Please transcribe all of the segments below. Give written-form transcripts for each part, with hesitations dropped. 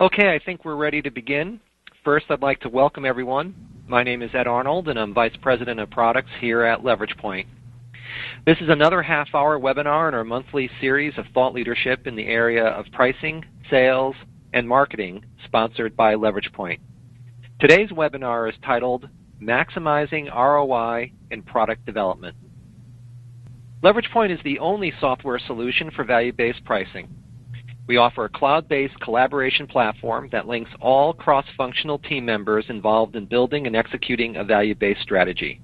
Okay, I think we're ready to begin. First, I'd like to welcome everyone. My name is Ed Arnold, and I'm Vice President of Products here at Leverage Point. This is another half-hour webinar in our monthly series of thought leadership in the area of pricing, sales, and marketing, sponsored by Leverage Point. Today's webinar is titled Maximizing ROI in Product Development. Leverage Point is the only software solution for value-based pricing. We offer a cloud-based collaboration platform that links all cross-functional team members involved in building and executing a value-based strategy.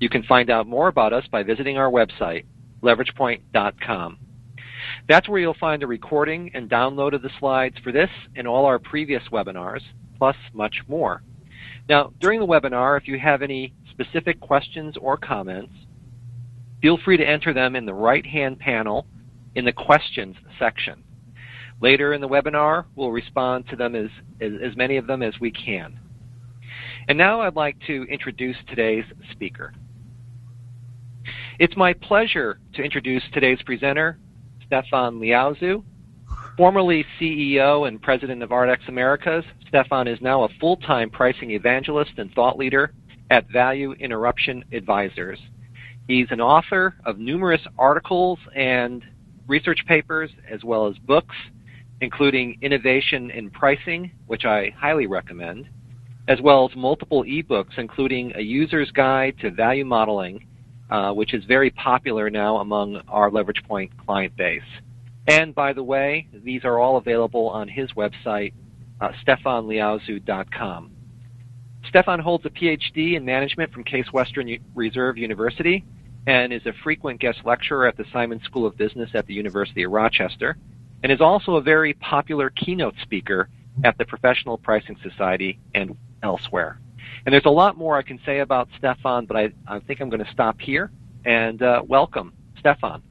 You can find out more about us by visiting our website, leveragepoint.com. That's where you'll find a recording and download of the slides for this and all our previous webinars, plus much more. Now, during the webinar, if you have any specific questions or comments, feel free to enter them in the right-hand panel in the questions section. Later in the webinar, we'll respond to them as many of them as we can. And now I'd like to introduce today's speaker. It's my pleasure to introduce today's presenter, Stephan Liozu. Formerly CEO and President of Ardex Americas, Stefan is now a full-time pricing evangelist and thought leader at Value Interruption Advisors. He's an author of numerous articles and research papers, as well as books, including Innovation in Pricing, which I highly recommend, as well as multiple ebooks, including A User's Guide to Value Modeling, which is very popular now among our Leverage Point client base. And by the way, these are all available on his website, stephanliozu.com. Stefan holds a PhD in management from Case Western Reserve University and is a frequent guest lecturer at the Simon School of Business at the University of Rochester, and is also a very popular keynote speaker at the Professional Pricing Society and elsewhere. And there's a lot more I can say about Stefan, but I think I'm going to stop here. And welcome, Stefan.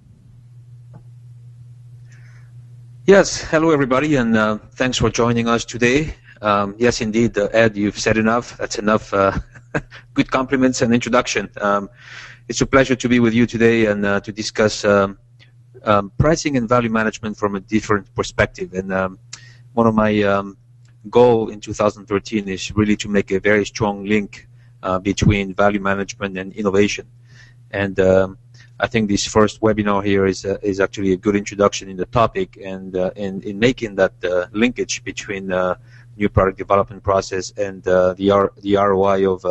Yes, hello everybody, and thanks for joining us today. Yes, indeed, Ed, you've said enough. That's enough good compliments and introduction. It's a pleasure to be with you today and to discuss pricing and value management from a different perspective. And one of my goal in 2013 is really to make a very strong link between value management and innovation. And I think this first webinar here is actually a good introduction in the topic and in making that linkage between new product development process and the ROI of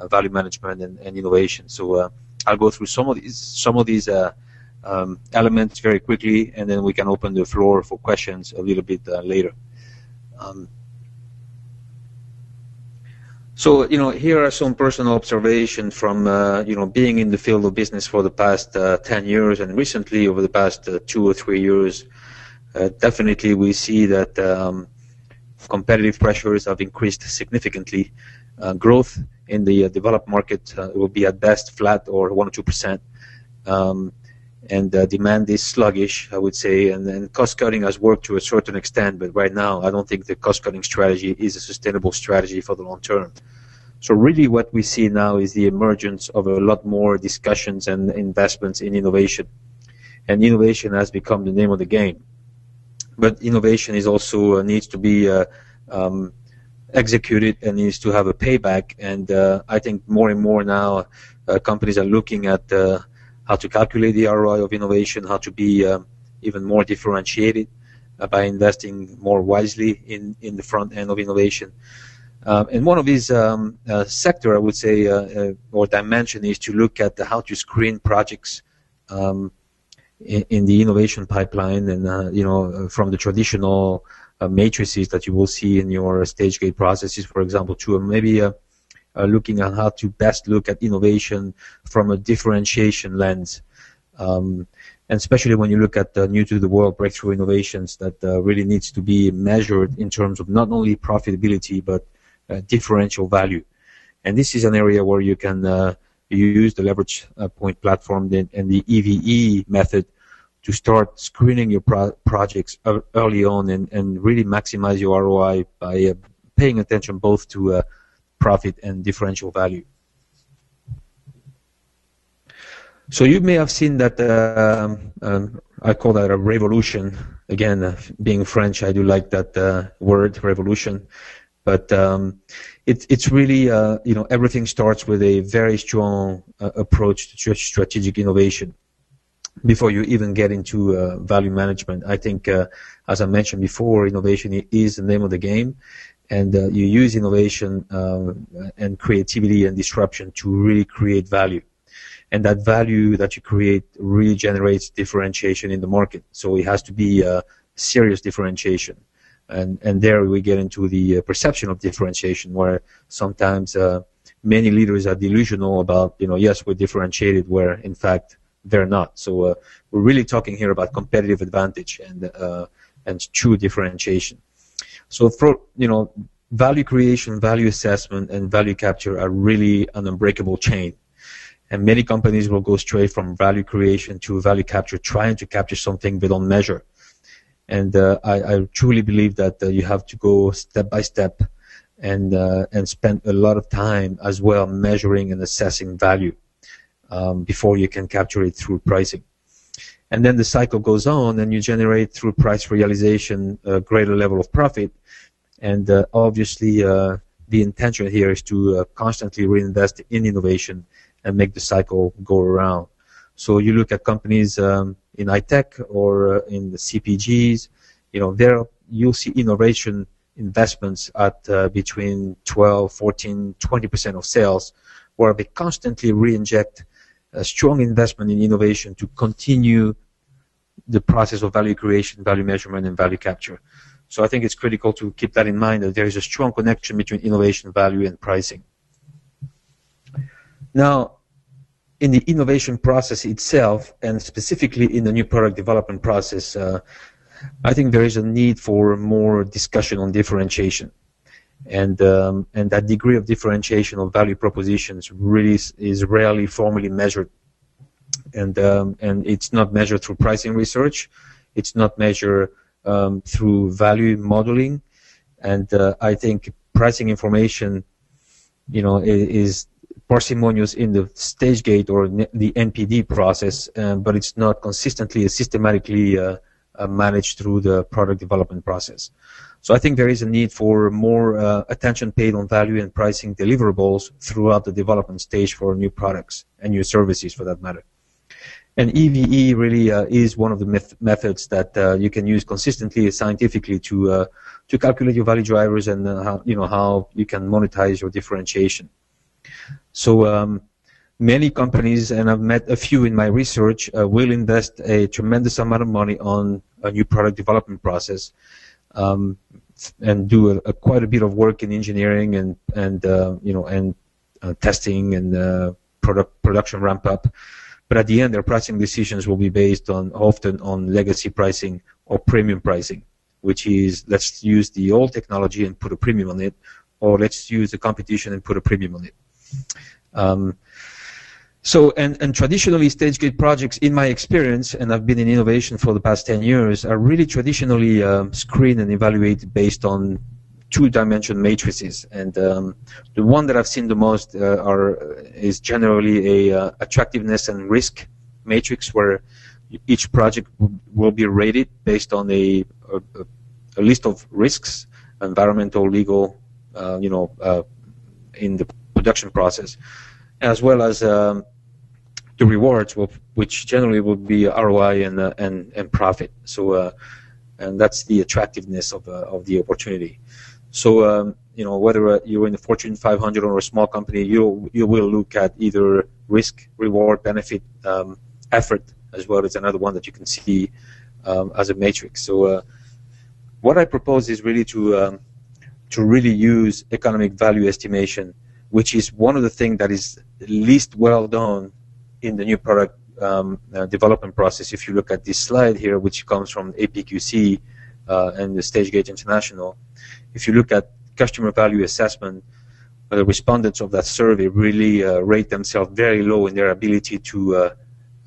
value management and innovation. So I'll go through some of these elements very quickly, and then we can open the floor for questions a little bit later. So, here are some personal observations from, being in the field of business for the past 10 years and recently over the past 2 or 3 years. Definitely we see that competitive pressures have increased significantly. Growth in the developed market will be at best flat or 1 or 2%. And demand is sluggish, I would say, and cost-cutting has worked to a certain extent, but right now I don't think the cost-cutting strategy is a sustainable strategy for the long term. So really what we see now is the emergence of a lot more discussions and investments in innovation. And innovation has become the name of the game. But innovation is also needs to be executed and needs to have a payback, and I think more and more now companies are looking at how to calculate the ROI of innovation, how to be even more differentiated by investing more wisely in the front end of innovation. And one of these sector, I would say, or dimension is to look at how to screen projects in the innovation pipeline, and from the traditional matrices that you will see in your Stagegate processes, for example, to maybe looking at how to best look at innovation from a differentiation lens. And especially when you look at new to the world breakthrough innovations that really needs to be measured in terms of not only profitability but differential value. And this is an area where you can use the Leverage Point platform and the EVE method to start screening your projects early on and really maximize your ROI by paying attention both to profit and differential value. So you may have seen that I call that a revolution. Again, being French, I do like that word, revolution. But it's really, everything starts with a very strong approach to strategic innovation before you even get into value management. I think, as I mentioned before, innovation is the name of the game. And you use innovation and creativity and disruption to really create value. And that value that you create really generates differentiation in the market. So it has to be serious differentiation. And there we get into the perception of differentiation, where sometimes many leaders are delusional about, yes, we're differentiated, where in fact they're not. So we're really talking here about competitive advantage and true differentiation. So for, value creation, value assessment, and value capture are really an unbreakable chain. And many companies will go straight from value creation to value capture, trying to capture something they don't measure. And I truly believe that you have to go step by step and spend a lot of time as well measuring and assessing value before you can capture it through pricing. And then the cycle goes on, and you generate through price realization a greater level of profit. And obviously, the intention here is to constantly reinvest in innovation and make the cycle go around. So you look at companies in high tech or in the CPGs, there you'll see innovation investments at between 12, 14, 20% of sales, where they constantly re-inject a strong investment in innovation to continue the process of value creation, value measurement, and value capture. So I think it's critical to keep that in mind, that there is a strong connection between innovation, value, and pricing. Now, in the innovation process itself, and specifically in the new product development process, I think there is a need for more discussion on differentiation. And that degree of differentiation of value propositions really is rarely formally measured. And it's not measured through pricing research. It's not measured through value modeling. And I think pricing information, is parsimonious in the Stagegate or the NPD process, but it's not consistently, systematically managed through the product development process. So I think there is a need for more attention paid on value and pricing deliverables throughout the development stage for new products and new services, for that matter. And EVE really is one of the methods that you can use consistently, scientifically, to calculate your value drivers and how you can monetize your differentiation. So many companies, and I've met a few in my research, will invest a tremendous amount of money on a new product development process, and do quite a bit of work in engineering and testing and production ramp up. But at the end, their pricing decisions will be based often on legacy pricing or premium pricing, which is, let's use the old technology and put a premium on it, or let's use the competition and put a premium on it. So traditionally, Stagegate projects, in my experience, and I've been in innovation for the past 10 years, are really traditionally screened and evaluated based on two-dimension matrices. And the one that I've seen the most is generally a attractiveness and risk matrix, where each project will be rated based on a list of risks, environmental, legal, in the production process, as well as the rewards, which generally would be ROI and profit. So, and that's the attractiveness of the opportunity. So, whether you're in the Fortune 500 or a small company, you will look at either risk, reward, benefit, effort, as well as another one that you can see as a matrix. So, what I propose is really to really use economic value estimation, which is one of the things that is least well done in the new product development process. If you look at this slide here, which comes from APQC and the Stagegate International, if you look at customer value assessment, the respondents of that survey really rate themselves very low in their ability to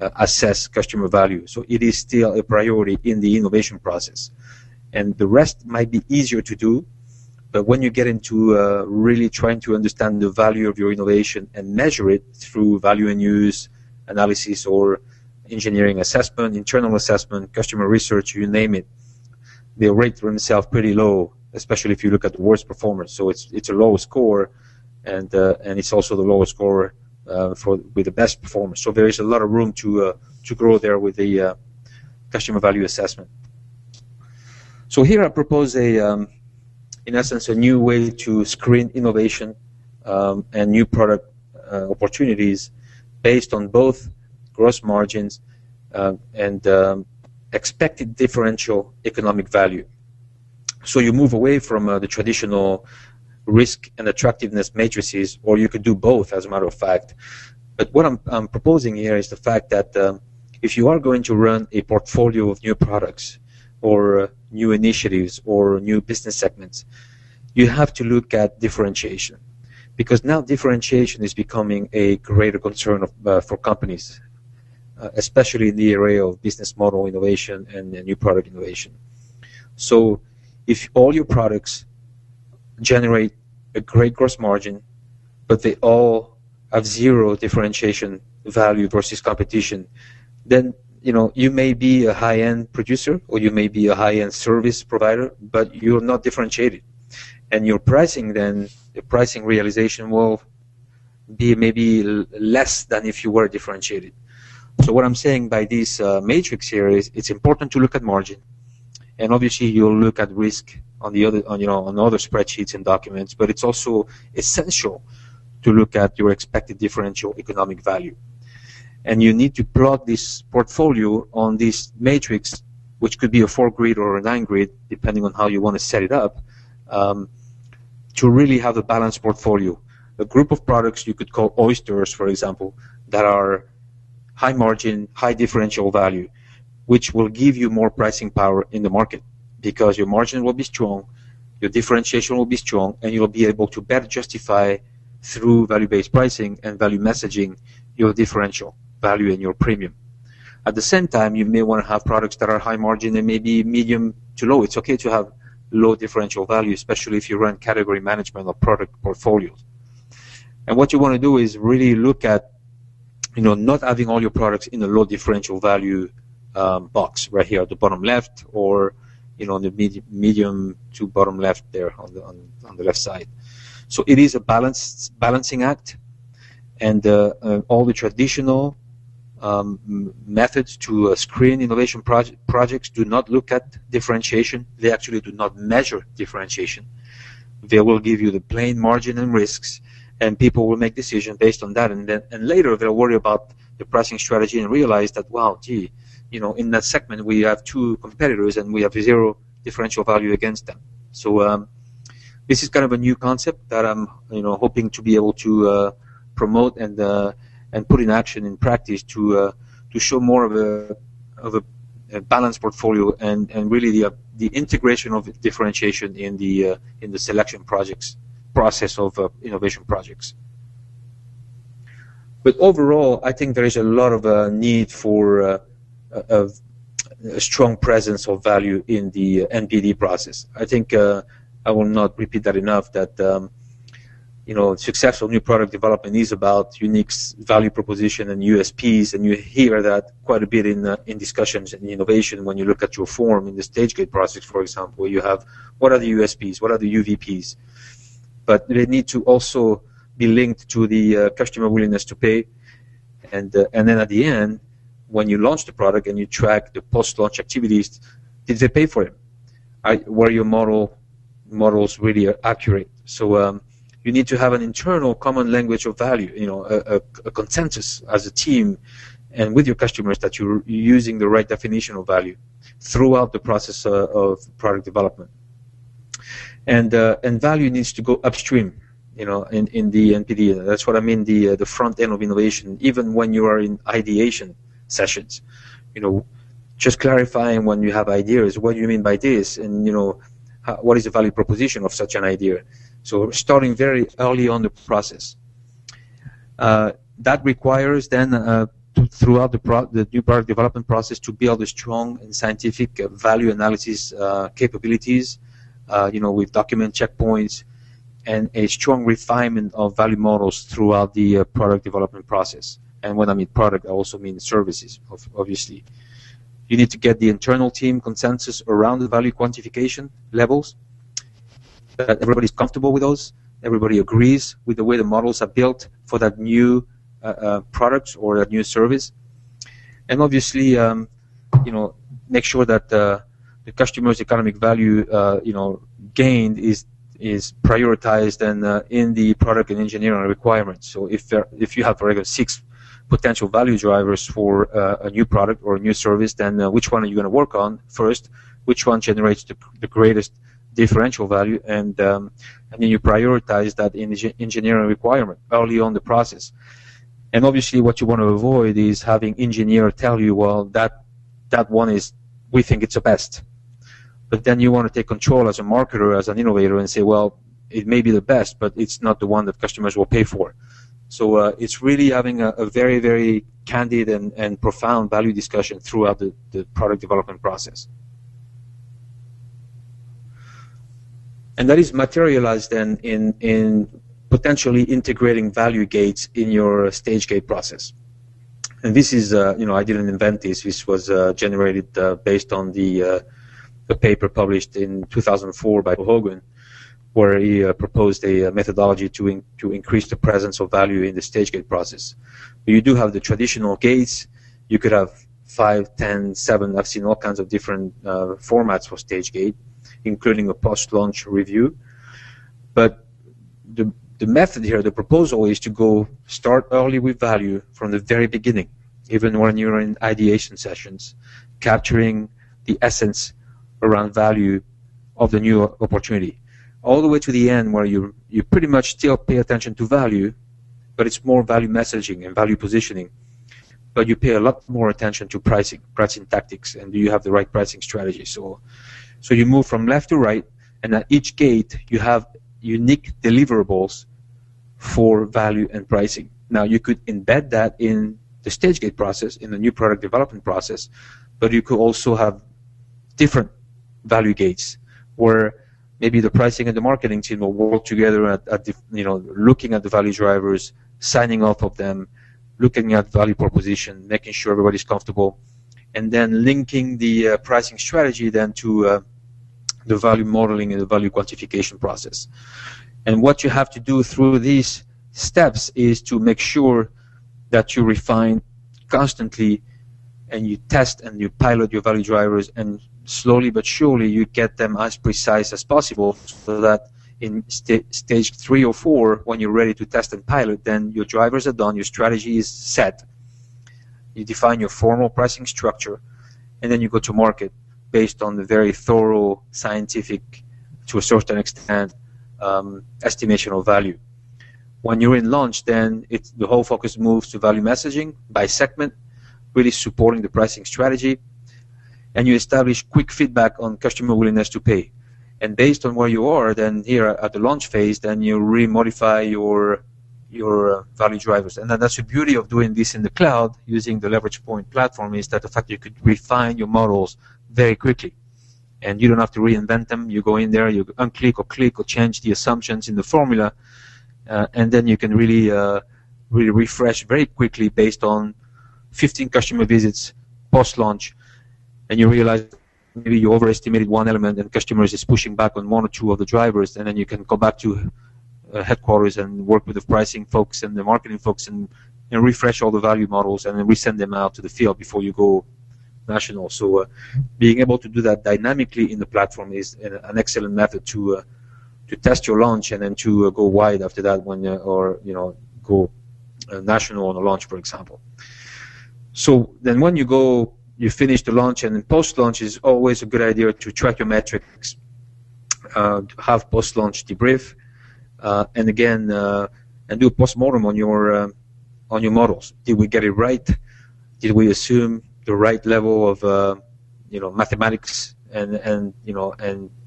assess customer value. So it is still a priority in the innovation process. And the rest might be easier to do, but when you get into really trying to understand the value of your innovation and measure it through value and use analysis or engineering assessment, internal assessment, customer research, you name it, they rate themselves pretty low, especially if you look at the worst performers. So it's a low score, and it's also the lowest score with the best performers. So there is a lot of room to grow there with the customer value assessment. So here I propose in essence, a new way to screen innovation and new product opportunities based on both gross margins and expected differential economic value. So you move away from the traditional risk and attractiveness matrices, or you could do both, as a matter of fact. But what I'm proposing here is the fact that if you are going to run a portfolio of new products or new initiatives or new business segments, you have to look at differentiation, because now differentiation is becoming a greater concern for companies, especially in the area of business model innovation and new product innovation. So if all your products generate a great gross margin, but they all have zero differentiation value versus competition, then you may be a high-end producer or you may be a high-end service provider, but you're not differentiated. And your pricing then, the pricing realization will be maybe less than if you were differentiated. So what I'm saying by this matrix here is it's important to look at margin, and obviously you'll look at risk on the other, on other spreadsheets and documents, but it's also essential to look at your expected differential economic value. And you need to plot this portfolio on this matrix, which could be a 4-grid or a 9-grid, depending on how you want to set it up, to really have a balanced portfolio. A group of products you could call oysters, for example, that are high margin, high differential value, which will give you more pricing power in the market, because your margin will be strong, your differentiation will be strong, and you'll be able to better justify through value-based pricing and value messaging your differential value and your premium. At the same time, you may want to have products that are high margin and maybe medium to low. It's okay to have low differential value, especially if you run category management or product portfolios. And what you want to do is really look at, not having all your products in a low differential value box right here at the bottom left, or the medium to bottom left there on the left side. So it is a balancing act, and all the traditional methods to screen innovation projects do not look at differentiation. They actually do not measure differentiation. They will give you the plain margin and risks, and people will make decisions based on that, and later they'll worry about the pricing strategy and realize that, wow, gee, in that segment we have 2 competitors and we have 0 differential value against them. So this is kind of a new concept that I'm hoping to be able to promote and put in action in practice to show more of a balanced portfolio and really the integration of differentiation in the selection process of innovation projects. But overall, I think there is a lot of need for a strong presence of value in the NPD process. I think I will not repeat that enough, that successful new product development is about unique value proposition and USPs, and you hear that quite a bit in discussions and innovation when you look at your form in the Stagegate process, for example, where you have what are the USPs, what are the UVPs, but they need to also be linked to the customer willingness to pay, and then at the end, when you launch the product and you track the post-launch activities, did they pay for it? Were your models really accurate? So you need to have an internal common language of value, a consensus as a team and with your customers that you're using the right definition of value throughout the process of product development. And value needs to go upstream, in the NPD. That's what I mean, the front end of innovation, even when you are in ideation sessions, just clarifying when you have ideas, what do you mean by this, and what is the value proposition of such an idea. So starting very early on the process. That requires then throughout the new product development process to build a strong and scientific value analysis capabilities, with document checkpoints and a strong refinement of value models throughout the product development process. And when I mean product, I also mean services, obviously. You need to get the internal team consensus around the value quantification levels, that everybody's comfortable with those, everybody agrees with the way the models are built for that new product or that new service. And obviously, make sure that the customer's economic value, gained is prioritized and in the product and engineering requirements. So if you have, for example, 6 potential value drivers for a new product or a new service, then which one are you going to work on first? Which one generates the greatest differential value? And then you prioritize that in the engineering requirement early on the process. And obviously, what you want to avoid is having engineer tell you, well, that one is, we think it's the best. But then you want to take control as a marketer, as an innovator, and say, well, it may be the best, but it's not the one that customers will pay for. So it's really having a very, very candid and profound value discussion throughout the product development process. And that is materialized then in potentially integrating value gates in your Stagegate process. And this is, I didn't invent this. This was generated based on the paper published in 2004 by Hogan, where he proposed a methodology to increase the presence of value in the Stagegate process. You do have the traditional gates. You could have 5, 10, 7. I've seen all kinds of different formats for Stagegate, including a post-launch review. But the method here, the proposal, is to go start early with value from the very beginning, even when you're in ideation sessions, capturing the essence around value of the new opportunity, all the way to the end where you pretty much still pay attention to value, but it's more value messaging and value positioning. But you pay a lot more attention to pricing tactics, and do you have the right pricing strategy. So you move from left to right, and at each gate you have unique deliverables for value and pricing. Now, you could embed that in the Stagegate process, in the new product development process, but you could also have different value gates where maybe the pricing and the marketing team will work together at looking at the value drivers, signing off of them, looking at value proposition, making sure everybody's comfortable, and then linking the pricing strategy then to the value modeling and the value quantification process. And what you have to do through these steps is to make sure that you refine constantly and you test and you pilot your value drivers, and slowly but surely you get them as precise as possible, so that in stage 3 or 4, when you're ready to test and pilot, then your drivers are done, your strategy is set, you define your formal pricing structure, and then you go to market based on the very thorough, scientific, to a certain extent, estimation of value. When you're in launch, then the whole focus moves to value messaging by segment, really supporting the pricing strategy, and you establish quick feedback on customer willingness to pay. And based on where you are, then here at the launch phase, then you re-modify your value drivers. And then that's the beauty of doing this in the cloud using the Leverage Point platform, is that the fact that you could refine your models very quickly. And you don't have to reinvent them. You go in there, you unclick or click or change the assumptions in the formula, and then you can really refresh very quickly based on 15 customer visits post-launch, and you realize maybe you overestimated one element and customers is pushing back on 1 or 2 of the drivers, and then you can go back to headquarters and work with the pricing folks and the marketing folks and refresh all the value models and then resend them out to the field before you go national. So being able to do that dynamically in the platform is an excellent method to test your launch and then to go wide after that when go national on a launch, for example. So then when you finish the launch, and in post-launch is always a good idea to track your metrics, have post-launch debrief, and again, and do a post-mortem on your models. Did we get it right? Did we assume the right level of mathematics and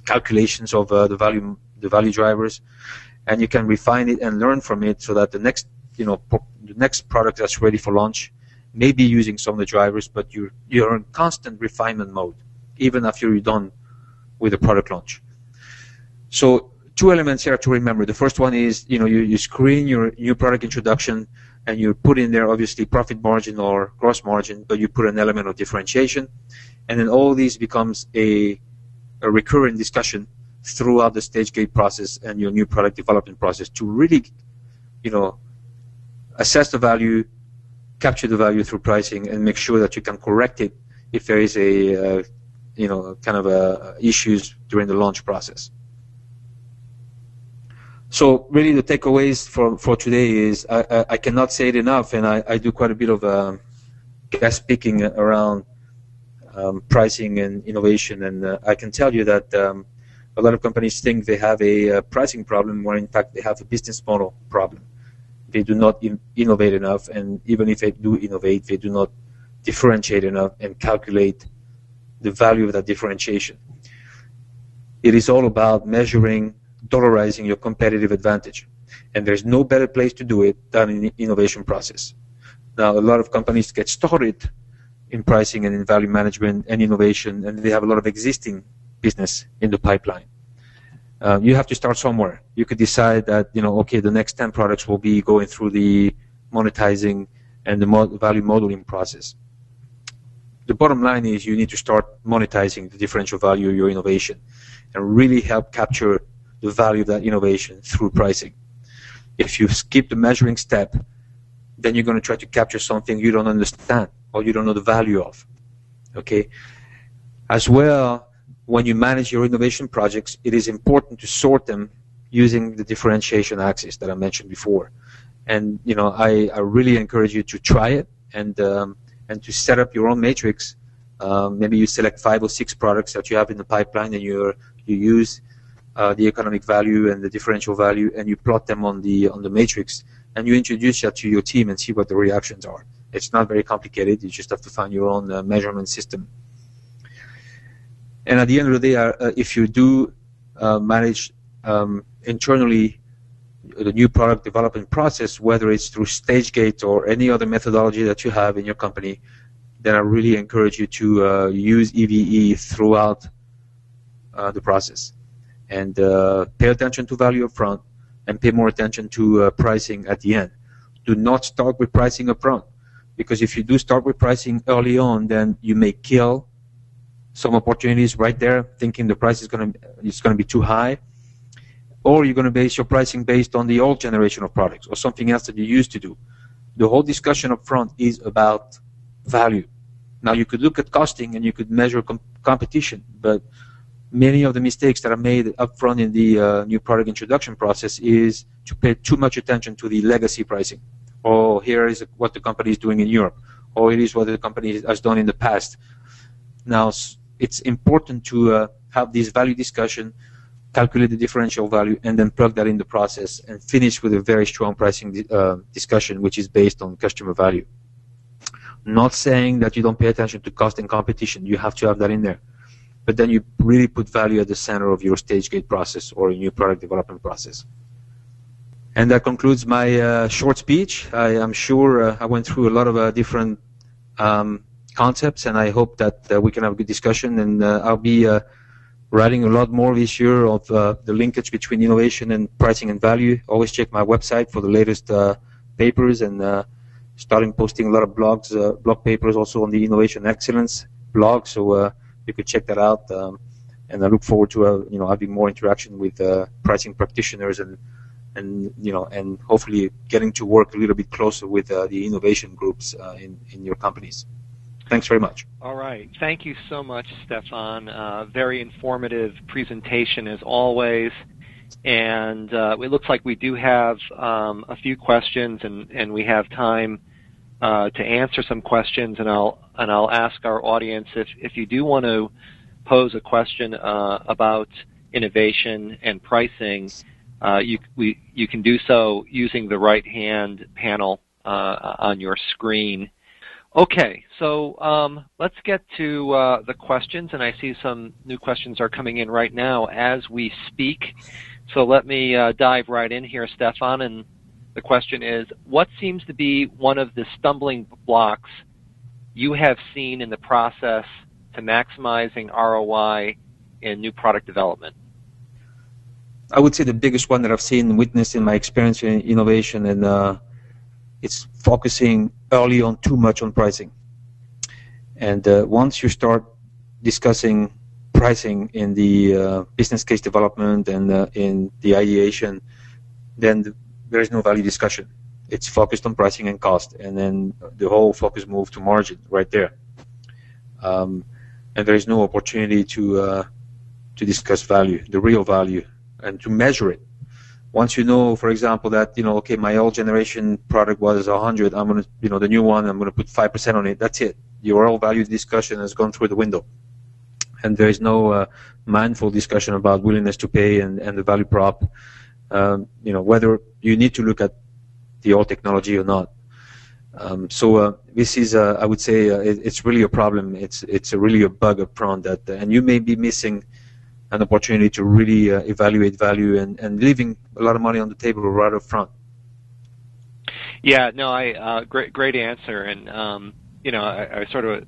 calculations of the value drivers? And you can refine it and learn from it, so that the next product that's ready for launch may be using some of the drivers, but you're in constant refinement mode even after you're done with the product launch. So 2 elements here to remember. The first one is you screen your new product introduction and you put in there obviously profit margin or gross margin, but you put an element of differentiation, and then all these becomes a recurring discussion throughout the stage gate process and your new product development process to really, assess the value, capture the value through pricing, and make sure that you can correct it if there is a issues during the launch process. So really the takeaways for today is I cannot say it enough, and I do quite a bit of guest speaking around pricing and innovation, and I can tell you that a lot of companies think they have a pricing problem where in fact they have a business model problem. They do not innovate enough, and even if they do innovate, they do not differentiate enough and calculate the value of that differentiation. It is all about measuring, dollarizing your competitive advantage, and there's no better place to do it than in the innovation process. Now, a lot of companies get started in pricing and in value management and innovation, and they have a lot of existing business in the pipeline. You have to start somewhere. You could decide that, okay, the next 10 products will be going through the monetizing and the value modeling process. The bottom line is you need to start monetizing the differential value of your innovation and really help capture the value of that innovation through pricing. If you skip the measuring step, then you're going to try to capture something you don't understand or you don't know the value of. Okay? As well, when you manage your innovation projects, it is important to sort them using the differentiation axis that I mentioned before. And I really encourage you to try it and to set up your own matrix. Maybe you select 5 or 6 products that you have in the pipeline, and you use the economic value and the differential value, and you plot them on the matrix, and you introduce that to your team and see what the reactions are. It's not very complicated. You just have to find your own measurement system. And at the end of the day, if you do manage internally the new product development process, whether it's through Stagegate or any other methodology that you have in your company, then I really encourage you to use EVE throughout the process. And pay attention to value up front and pay more attention to pricing at the end. Do not start with pricing up front, because if you do start with pricing early on, then you may kill some opportunities right there, thinking the price is going to be too high, or you're going to base your pricing based on the old generation of products or something else that you used to do. The whole discussion up front is about value. Now, you could look at costing and you could measure competition, but many of the mistakes that are made up front in the new product introduction process is to pay too much attention to the legacy pricing. Oh, here is what the company is doing in Europe, or it is what the company has done in the past. Now, it's important to have this value discussion, calculate the differential value, and then plug that in the process and finish with a very strong pricing discussion, which is based on customer value. Not saying that you don't pay attention to cost and competition. You have to have that in there. But then you really put value at the center of your stage gate process or your new product development process. And that concludes my short speech. I am sure I went through a lot of different concepts, and I hope that we can have a good discussion. And I'll be writing a lot more this year of the linkage between innovation and pricing and value. Always check my website for the latest papers, and starting posting a lot of blogs, blog papers also on the Innovation Excellence blog. So you could check that out. And I look forward to having more interaction with pricing practitioners and hopefully getting to work a little bit closer with the innovation groups in your companies. Thanks very much. All right. Thank you so much, Stefan. Very informative presentation as always. And it looks like we do have a few questions, and we have time to answer some questions. And I'll ask our audience if you do want to pose a question about innovation and pricing, you can do so using the right-hand panel on your screen. Okay, so let's get to the questions, and I see some new questions are coming in right now as we speak. So let me dive right in here, Stefan, and the question is, what seems to be one of the stumbling blocks you have seen in the process to maximizing ROI in new product development? I would say the biggest one that I've seen and witnessed in my experience in innovation and it's focusing early on too much on pricing. And once you start discussing pricing in the business case development and in the ideation, then there is no value discussion. It's focused on pricing and cost, and then the whole focus moves to margin right there. And there is no opportunity to discuss value, the real value, and to measure it. Once you know, for example, that, okay, my old generation product was 100, I'm going to, the new one, I'm going to put 5% on it, that's it. Your real value discussion has gone through the window. And there is no mindful discussion about willingness to pay and the value prop, whether you need to look at the old technology or not. So this is, I would say, it's really a problem. It's really a bug up front and you may be missing an opportunity to really evaluate value and leaving a lot of money on the table right up front. Yeah, no, great answer, and I sort of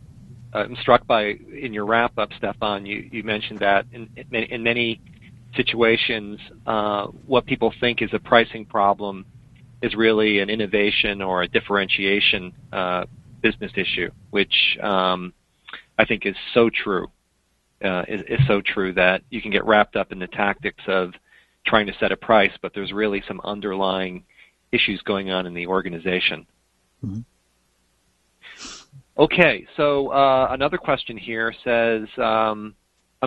I'm struck by in your wrap up, Stefan. You mentioned that in many situations, what people think is a pricing problem is really an innovation or a differentiation business issue, which I think is so true. Is so true that you can get wrapped up in the tactics of trying to set a price, but there's really some underlying issues going on in the organization. Mm-hmm. Okay, so another question here says, I'm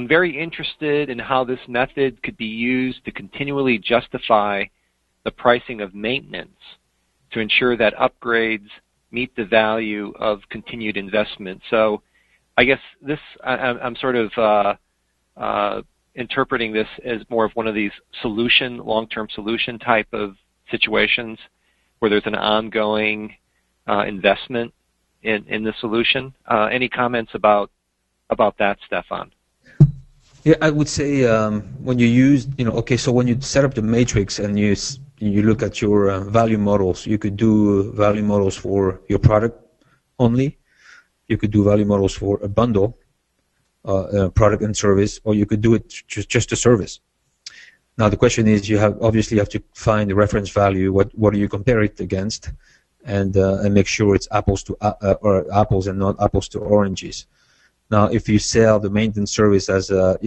very interested in how this method could be used to continually justify the pricing of maintenance to ensure that upgrades meet the value of continued investment. So I guess this, I'm sort of interpreting this as more of one of these long-term solution type of situations where there's an ongoing investment in the solution. Any comments about that, Stefan? Yeah, I would say when you use, so when you set up the matrix and you look at your value models, you could do value models for your product only. You could do value models for a bundle, product and service, or you could do it just a service. Now the question is, you obviously have to find the reference value. What do you compare it against, and make sure it's apples to or apples and not apples to oranges. Now, if you sell the maintenance service as a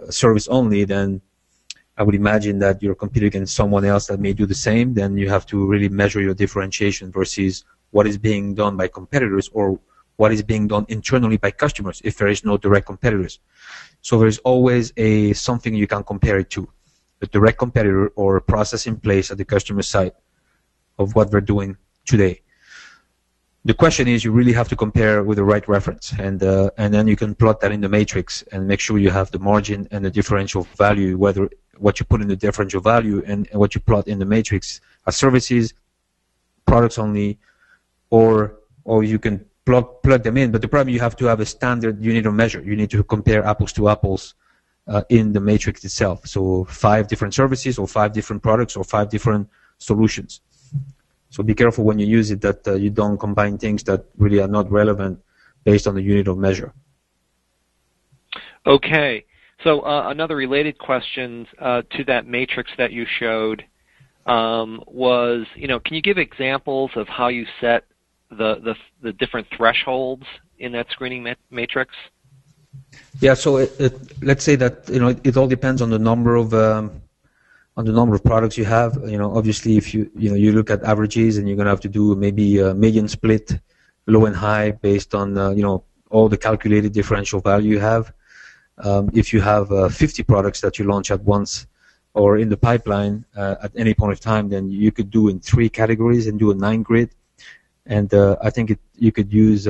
service only, then I would imagine that you're competing against someone else that may do the same. Then you have to really measure your differentiation versus what is being done by competitors or what is being done internally by customers if there is no direct competitors. So there's always something you can compare it to, a direct competitor or a process in place at the customer side of what they're doing today. The question is, you really have to compare with the right reference, and then you can plot that in the matrix and make sure you have the margin and the differential value, whether what you put in the differential value and what you plot in the matrix are services, products only, or you can plug them in. But the problem, you have to have a standard unit of measure. You need to compare apples to apples in the matrix itself. So 5 different services or 5 different products or 5 different solutions. So be careful when you use it that you don't combine things that really are not relevant based on the unit of measure. Okay. So another related question to that matrix that you showed was, can you give examples of how you set the different thresholds in that screening matrix? Yeah. So let's say that it all depends on the number of products you have. Obviously, if you look at averages, and you're going to have to do maybe a median split, low and high, based on all the calculated differential value you have. If you have 50 products that you launch at once or in the pipeline at any point of time, then you could do in 3 categories and do a 9 grid. And I think you could use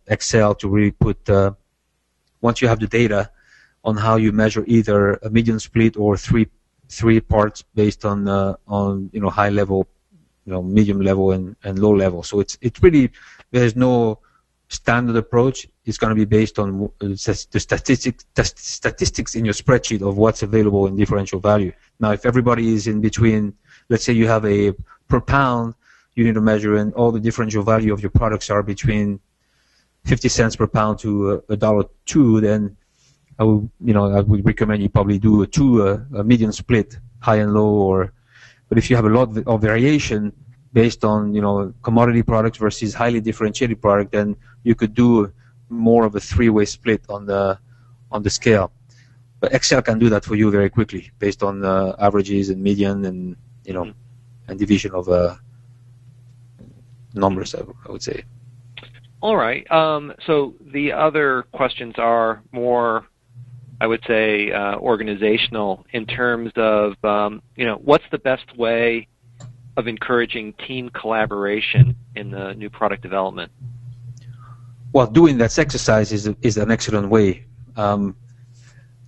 Excel to really put, once you have the data, on how you measure either a median split or three parts based on high level, medium level and low level. So it's really, there's no standard approach. It's going to be based on the statistics in your spreadsheet of what's available in differential value. Now, if everybody is in between, let's say you have a per pound unit of measure and all the differential value of your products are between 50 cents per pound to $1.02, then I would recommend you probably do a median split, high and low. But if you have a lot of variation, based on commodity products versus highly differentiated product, then you could do more of a three-way split on the scale. But Excel can do that for you very quickly based on averages and median and and division of numbers, I would say. All right. So the other questions are more, I would say, organizational in terms of what's the best way of encouraging team collaboration in the new product development? Well, doing that exercise is an excellent way.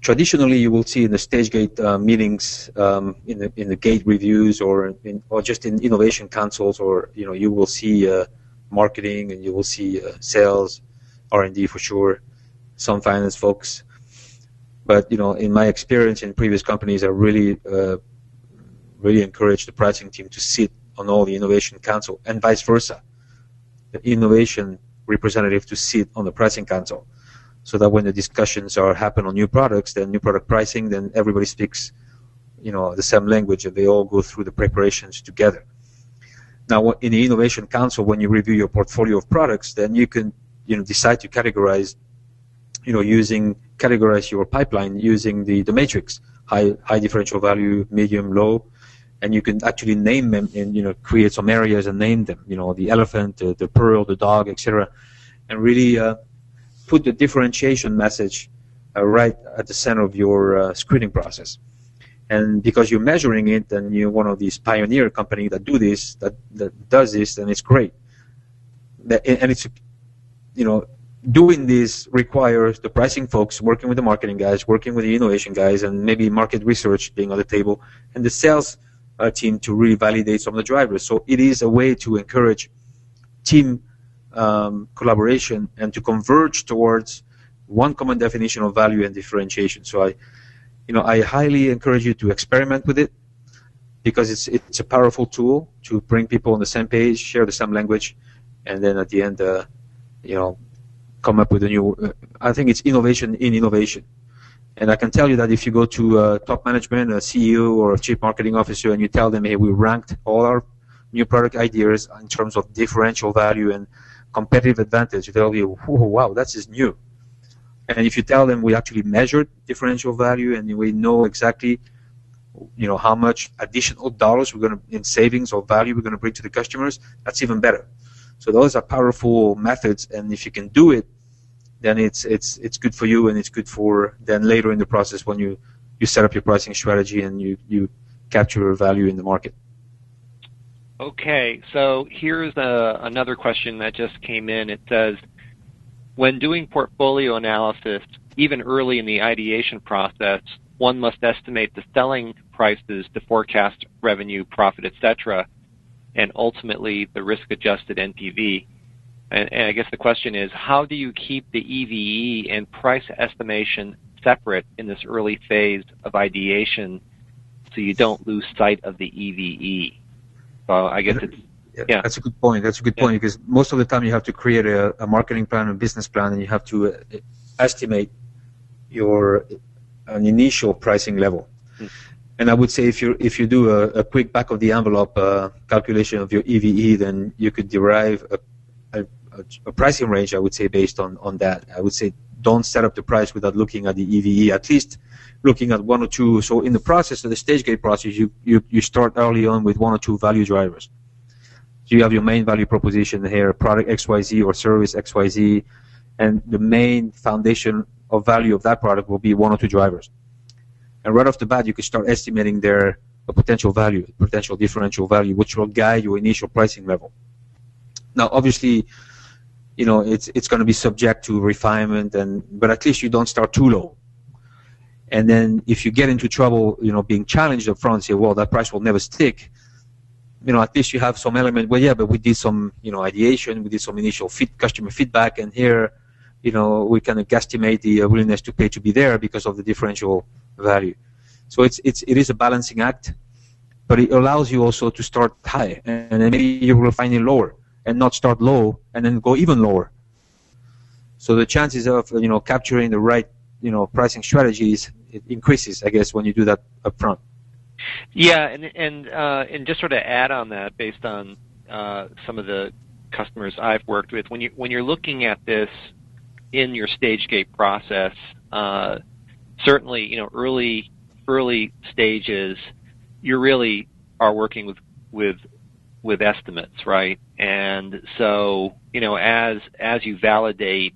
Traditionally, you will see in the Stagegate meetings, in the gate reviews, or just in innovation councils, or you will see marketing, and you will see sales, R&D for sure, some finance folks. But in my experience in previous companies, I really encourage the pricing team to sit on all the innovation council, and vice versa, the innovation representative to sit on the pricing council, so that when the discussions happen on new products, then new product pricing, then everybody speaks the same language, and they all go through the preparations together. Now, in the innovation council, when you review your portfolio of products, then you can decide to categorize categorize your pipeline using the matrix: high differential value, medium, low, and you can actually name them and create some areas and name them. The elephant, the pearl, the dog, etc., and really put the differentiation message right at the center of your screening process. And because you're measuring it, and you're one of these pioneer companies that do this, that does this, and it's great. And it's doing this requires the pricing folks working with the marketing guys, working with the innovation guys, and maybe market research being on the table, and the sales team to really validate some of the drivers. So it is a way to encourage team collaboration and to converge towards one common definition of value and differentiation. So I highly encourage you to experiment with it, because it's a powerful tool to bring people on the same page, share the same language, and then at the end, come up with a new. I think it's innovation in innovation. And I can tell you that if you go to top management, a CEO or a chief marketing officer, and you tell them, hey, we ranked all our new product ideas in terms of differential value and competitive advantage, they'll you, oh, wow, that's just new. And if you tell them we actually measured differential value and we know exactly, how much additional dollars we're going to, in savings or value we're going to bring to the customers, that's even better. So those are powerful methods, and if you can do it, then it's good for you, and it's good for then later in the process when you set up your pricing strategy and you capture value in the market. Okay, so here's another question that just came in. It says, when doing portfolio analysis, even early in the ideation process, one must estimate the selling prices to forecast revenue, profit, etc., and ultimately the risk-adjusted NPV. And I guess the question is, how do you keep the EVE and price estimation separate in this early phase of ideation so you don't lose sight of the EVE? So I guess it's... Yeah, that's a good point. That's a good point, because most of the time you have to create a marketing plan, a business plan, and you have to estimate an initial pricing level. And I would say if you do a quick back of the envelope calculation of your EVE, then you could derive a pricing range, I would say, based on that. I would say don't set up the price without looking at the EVE, at least looking at one or two. So in the process, of the Stagegate process, you start early on with one or two value drivers. So you have your main value proposition here, product XYZ or service XYZ, and the main foundation of value of that product will be one or two drivers. And right off the bat, you can start estimating their potential value, potential differential value, which will guide your initial pricing level. Now, obviously, it's going to be subject to refinement, but at least you don't start too low. And then if you get into trouble, being challenged up front, say, well, that price will never stick. At least you have some element. Well, yeah, but we did some, ideation, we did some initial customer feedback, and here, we kind of guesstimate the willingness to pay to be there because of the differential value. So it is a balancing act, but it allows you also to start high, and then maybe you will find it lower, and not start low and then go even lower. So the chances of capturing the right pricing strategies, it increases, I guess, when you do that up front. Yeah, and just sort of add on that, based on some of the customers I've worked with, when you're looking at this in your Stagegate process, certainly early stages, you really are working with estimates, right? And so as you validate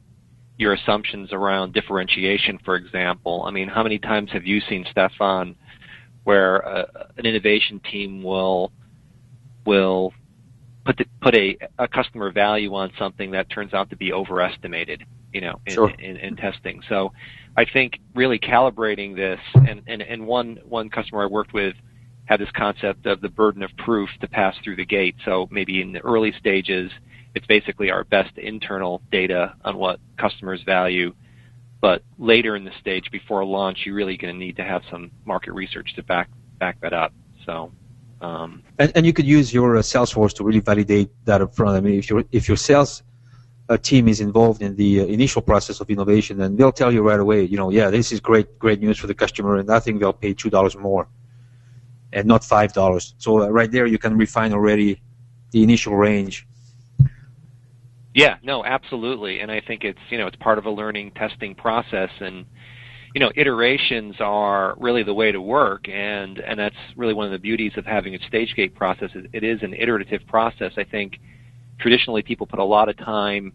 your assumptions around differentiation, for example, I mean, how many times have you seen, Stefan, where an innovation team will put a customer value on something that turns out to be overestimated, Sure. in testing. So I think really calibrating this, and one customer I worked with had this concept of the burden of proof to pass through the gate. So maybe in the early stages, it's basically our best internal data on what customers value. But later in the stage, before launch, you're really going to need to have some market research to back that up. So, and you could use your sales force to really validate that up front. I mean, if your sales team is involved in the initial process of innovation, then they'll tell you right away, yeah, this is great news for the customer, and I think they'll pay $2 more, and not $5. So right there, you can refine already the initial range. Yeah, no, absolutely, and I think it's part of a learning testing process, and iterations are really the way to work, and that's really one of the beauties of having a Stagegate process. It is an iterative process. I think traditionally people put a lot of time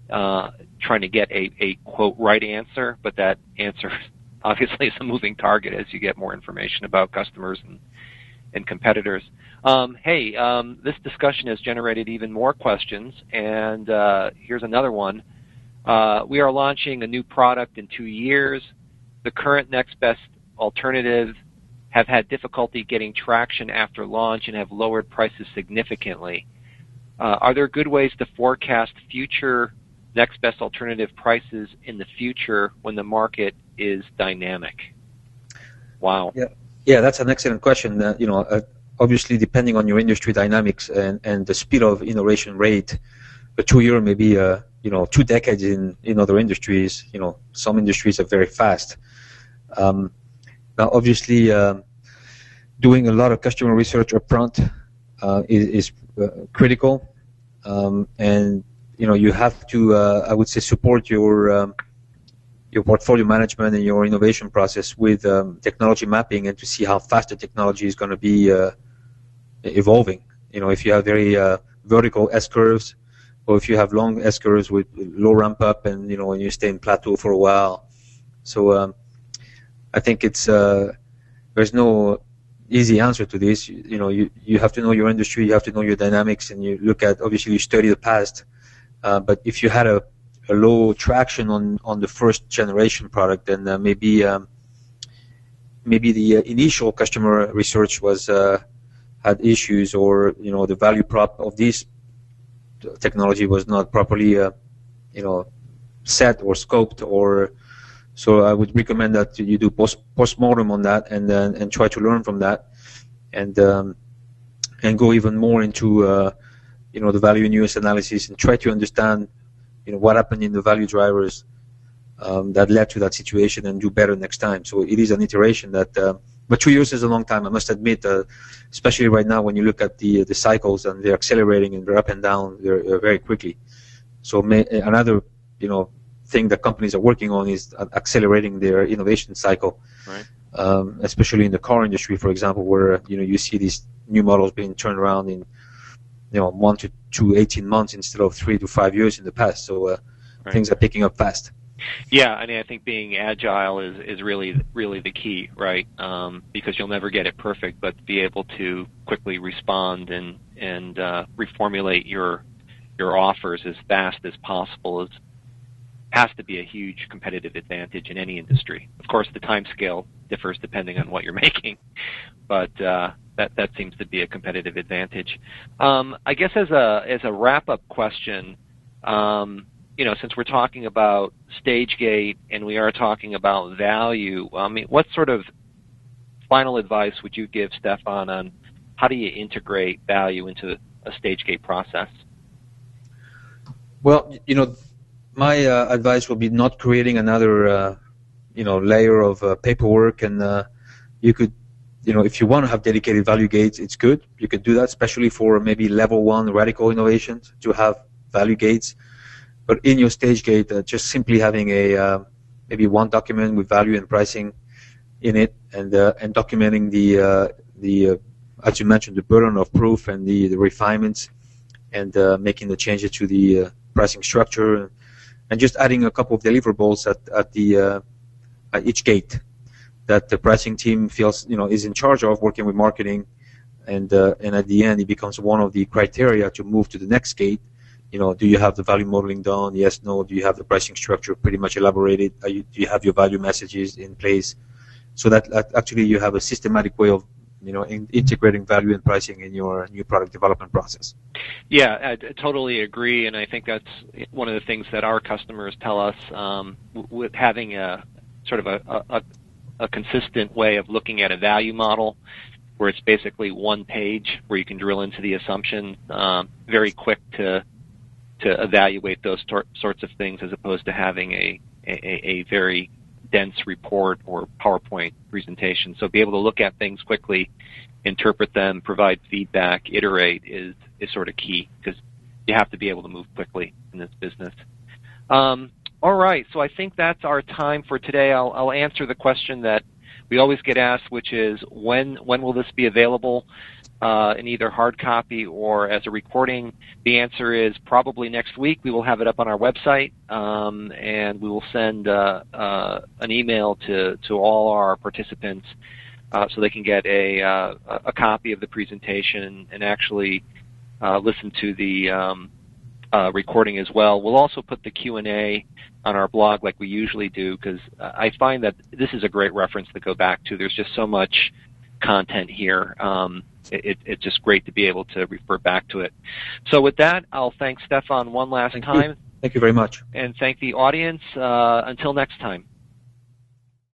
trying to get a quote right answer, but that answer obviously is a moving target as you get more information about customers and competitors. This discussion has generated even more questions, and here's another one. We are launching a new product in 2 years. The current next best alternative have had difficulty getting traction after launch and have lowered prices significantly. Are there good ways to forecast future next best alternative prices in the future when the market is dynamic? Wow. Yeah, that's an excellent question. Obviously, depending on your industry dynamics and the speed of innovation rate, a 2 year may be 2 decades in other industries. Some industries are very fast. Now, obviously, doing a lot of customer research upfront is critical, and you have to, I would say, support your portfolio management and your innovation process with technology mapping, and to see how fast the technology is going to be evolving. If you have very vertical S curves, or if you have long S curves with low ramp up, and and you stay in plateau for a while. So I think there's no easy answer to this. You have to know your industry, you have to know your dynamics, and you look at, obviously you study the past. But if you had a low traction on the first generation product, then maybe the initial customer research was had issues, or the value prop of this technology was not properly set or scoped, or so I would recommend that you do post-mortem on that, and try to learn from that, and go even more into the value in use analysis, and try to understand what happened in the value drivers that led to that situation, and do better next time. So it is an iteration that, but 2 years is a long time, I must admit, especially right now when you look at the cycles, and they're accelerating, and they're up and down very quickly. So another thing that companies are working on is accelerating their innovation cycle, right. Especially in the car industry, for example, where you see these new models being turned around in 1 to 18 months instead of 3 to 5 years in the past. So right. Things are picking up fast. Yeah, I mean, I think being agile is really the key, right? Because you'll never get it perfect, but be able to quickly respond and reformulate your offers as fast as possible has to be a huge competitive advantage in any industry. Of course, the time scale differs depending on what you're making, but that seems to be a competitive advantage. I guess as a wrap-up question, since we're talking about Stagegate and we are talking about value, I mean, what sort of final advice would you give, Stefan, on how do you integrate value into a Stagegate process? Well, my advice will be not creating another, layer of paperwork, and you could if you want to have dedicated value gates, it's good. You can do that, especially for maybe level 1 radical innovations, to have value gates. But in your Stagegate, just simply having maybe one document with value and pricing in it, and documenting the as you mentioned, the burden of proof and the refinements, and making the changes to the pricing structure, and just adding a couple of deliverables at each gate that the pricing team feels is in charge of, working with marketing, and at the end it becomes one of the criteria to move to the next gate. Do you have the value modeling done? Yes, no. Do you have the pricing structure pretty much elaborated? Do you have your value messages in place? So that actually you have a systematic way of integrating value and pricing in your new product development process. Yeah, I totally agree, and I think that's one of the things that our customers tell us, with having a sort of a consistent way of looking at a value model, where it's basically one page where you can drill into the assumption, very quick to evaluate those sorts of things, as opposed to having a very dense report or PowerPoint presentation. So be able to look at things quickly, interpret them, provide feedback, iterate is sort of key, because you have to be able to move quickly in this business. All right, so I think that's our time for today. I'll answer the question that we always get asked, which is when will this be available in either hard copy or as a recording? The answer is probably next week. We will have it up on our website, and we will send an email to all our participants so they can get a copy of the presentation and actually listen to the recording as well. We'll also put the Q&A on our blog like we usually do, because I find that this is a great reference to go back to. There's just so much content here. It's just great to be able to refer back to it. So with that, I'll thank Stefan one last time. Thank you very much. And thank the audience. Until next time.